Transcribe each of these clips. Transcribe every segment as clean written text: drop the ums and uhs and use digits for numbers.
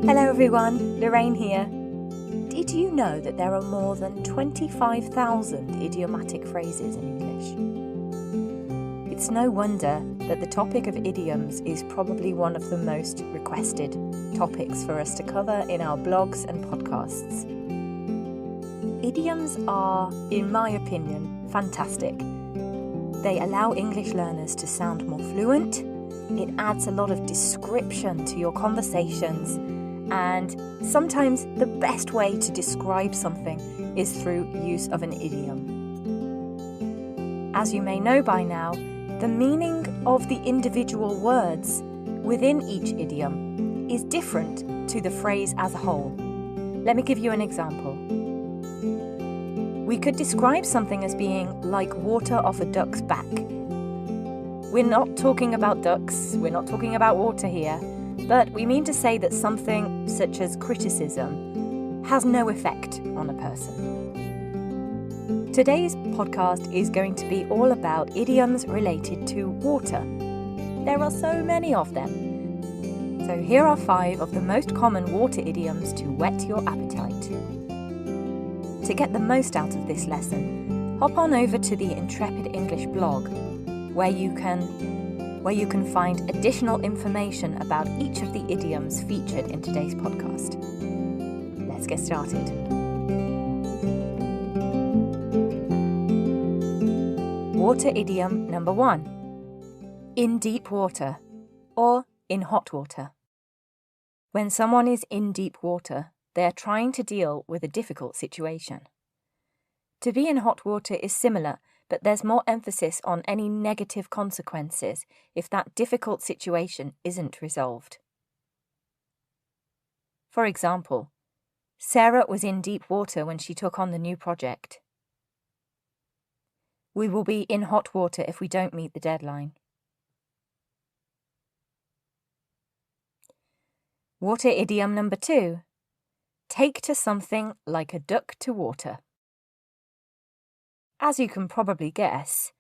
Hello everyone, Lorraine here. Did you know that there are more than 25,000 idiomatic phrases in English? It's no wonder that the topic of idioms is probably one of the most requested topics for us to cover in our blogs and podcasts. Idioms are, in my opinion, fantastic. They allow English learners to sound more fluent. It adds a lot of description to your conversations. And sometimes the best way to describe something is through use of an idiom. As you may know by now, the meaning of the individual words within each idiom is different to the phrase as a whole. Let me give you an example. We could describe something as being like water off a duck's back. We're not talking about ducks, we're not talking about water here. But we mean to say that something such as criticism has no effect on a person. Today's podcast is going to be all about idioms related to water. There are so many of them. So here are 5 of the most common water idioms to whet your appetite. To get the most out of this lesson, hop on over to the Intrepid English blog, where you can find additional information about each of the idioms featured in today's podcast. Let's get started. Water idiom number 1. In deep water or in hot water. When someone is in deep water, they are trying to deal with a difficult situation. To be in hot water is similar, but there's more emphasis on any negative consequences if that difficult situation isn't resolved. For example, Sarah was in deep water when she took on the new project. We will be in hot water if we don't meet the deadline. Water idiom number 2. Take to something like a duck to water. As you can probably guess,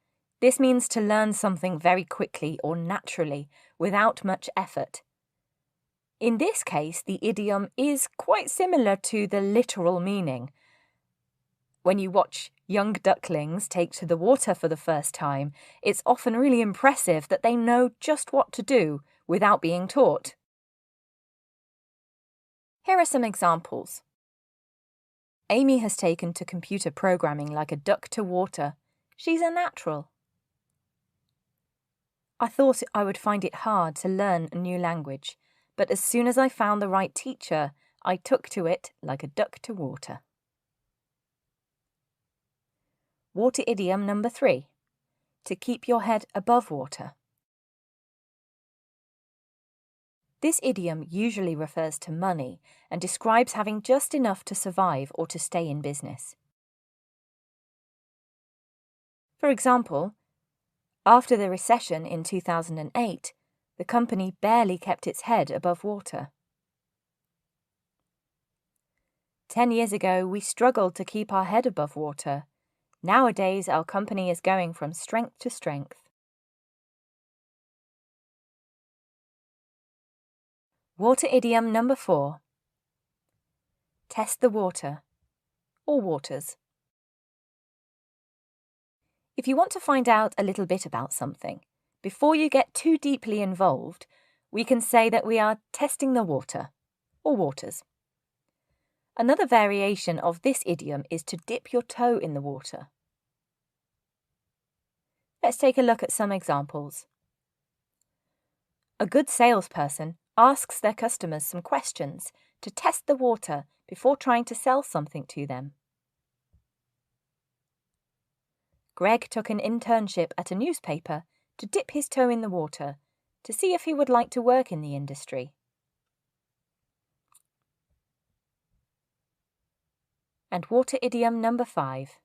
this means to learn something very quickly or naturally without much effort. In this case, the idiom is quite similar to the literal meaning. When you watch young ducklings take to the water for the first time, it's often really impressive that they know just what to do without being taught. Here are some examples. Amy has taken to computer programming like a duck to water. She's a natural. I thought I would find it hard to learn a new language, but as soon as I found the right teacher, I took to it like a duck to water. Water idiom number 3. To keep your head above water. This idiom usually refers to money and describes having just enough to survive or to stay in business. For example, after the recession in 2008, the company barely kept its head above water. 10 years ago, we struggled to keep our head above water. Nowadays, our company is going from strength to strength. Water idiom number 4. Test the water, or waters. If you want to find out a little bit about something, before you get too deeply involved, we can say that we are testing the water, or waters. Another variation of this idiom is to dip your toe in the water. Let's take a look at some examples. A good salesperson asks their customers some questions to test the water before trying to sell something to them. Greg took an internship at a newspaper to dip his toe in the water to see if he would like to work in the industry. And water idiom number 5.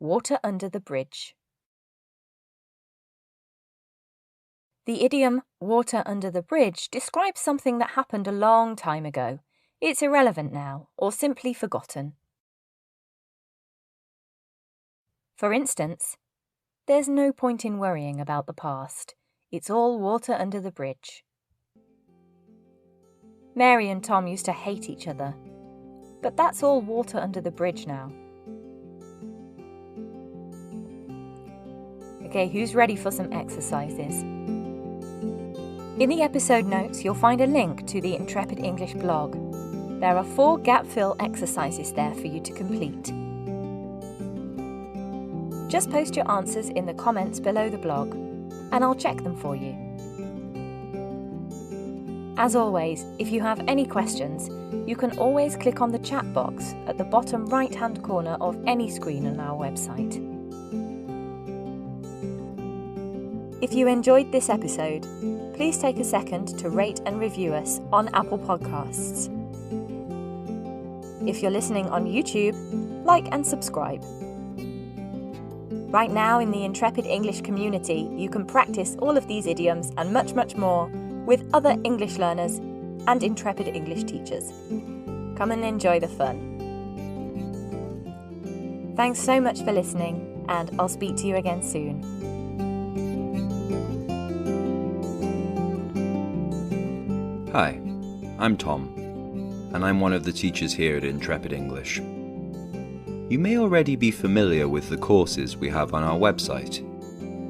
Water under the bridge. The idiom water under the bridge describes something that happened a long time ago. It's irrelevant now, or simply forgotten. For instance, there's no point in worrying about the past. It's all water under the bridge. Mary and Tom used to hate each other. But that's all water under the bridge now. Okay, who's ready for some exercises? In the episode notes, you'll find a link to the Intrepid English blog. There are 4 gap-fill exercises there for you to complete. Just post your answers in the comments below the blog, and I'll check them for you. As always, if you have any questions, you can always click on the chat box at the bottom right-hand corner of any screen on our website. If you enjoyed this episode, please take a second to rate and review us on Apple Podcasts. If you're listening on YouTube, like and subscribe. Right now in the Intrepid English community, you can practice all of these idioms and much, much more with other English learners and Intrepid English teachers. Come and enjoy the fun. Thanks so much for listening, and I'll speak to you again soon. Hi, I'm Tom, and I'm one of the teachers here at Intrepid English. You may already be familiar with the courses we have on our website,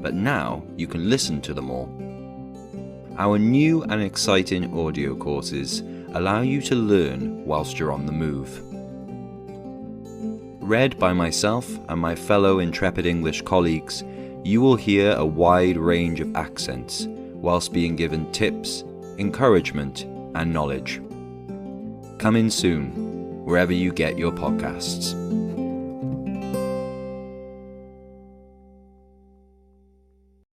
but now you can listen to them all. Our new and exciting audio courses allow you to learn whilst you're on the move. Read by myself and my fellow Intrepid English colleagues, you will hear a wide range of accents whilst being given tips, encouragement and knowledge. Come in soon, wherever you get your podcasts.